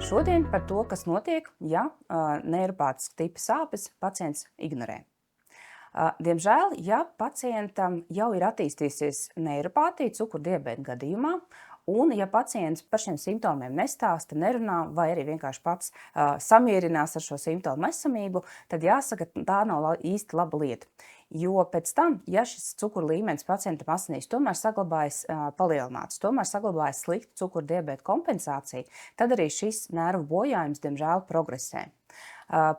Šodien par to, kas notiek, ja neiropātiska tipa sāpes pacients ignorē. Diemžēl, ja pacientam jau ir attīstījusies neiropātija cukurdiabēta gadījumā, un ja pacients par šiem simptomiem nestāsta, nerunā vai arī vienkārši pats samierinās ar šo simptomu esamību, tad jāsaka, tā nav īsti laba lieta. Jo pēc tam, ja šis cukuru līmenis pacientam asinīs tomēr saglabājas palielināts, tomēr saglabājas slikta cukurdiabēta kompensācija, tad arī šis nervu bojājums, diemžēl, progresē.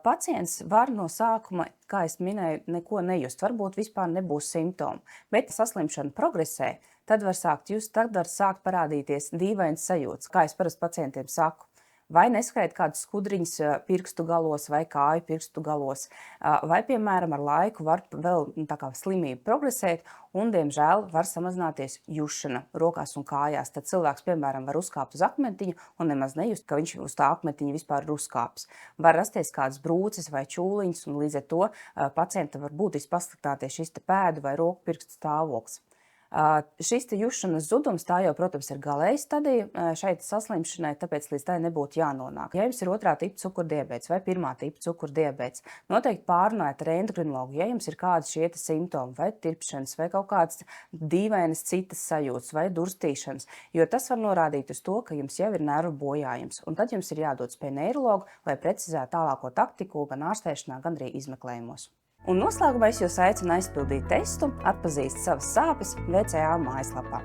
Pacients var no sākuma, kā es minēju, neko nejust, varbūt vispār nebūs simptomu, bet saslimšana progresē, tad var sākt parādīties dīvainas sajūtas, kā es parasti pacientiem saku. Vai neskrēt kādas skudriņas pirkstu galos vai kāju pirkstu galos, vai, piemēram, ar laiku var vēl slimība progresēt un, diemžēl, var samazināties jušana rokās un kājās. Tad cilvēks, piemēram, var uzkāpt uz akmentiņa un nemaz nejust, ka viņš uz tā akmentiņa vispār ir uzkāpis. Var rasties kādas brūces vai čūliņas, un līdz ar to pacientam var būtiski pasliktināties šis pēdu vai roku pirkstu stāvoklis. Šis jušanas zudums, tā jau, protams, ir galēja stadija šeit saslimšanai, tāpēc līdz tai nebūtu jānonāk. Ja jums ir 2. tipa cukurdiabēts vai 1. tipa cukurdiabēts, noteikti pārunājiet ar endokrinologu, ja jums ir kādi šie simptomi, vai tirpšanas, vai kaut kādas dīvainas citas sajūtas, vai durstīšanas, jo tas var norādīt uz to, ka jums jau ir nervu bojājums, un tad jums ir jādodas pie neirologa, lai precizētu tālāko taktiku gan ārstēšanā, gan arī izmeklējumos. Un noslēgumā es jūs aicinu aizpildīt testu, atpazīst savas sāpes VCA mājaslapā.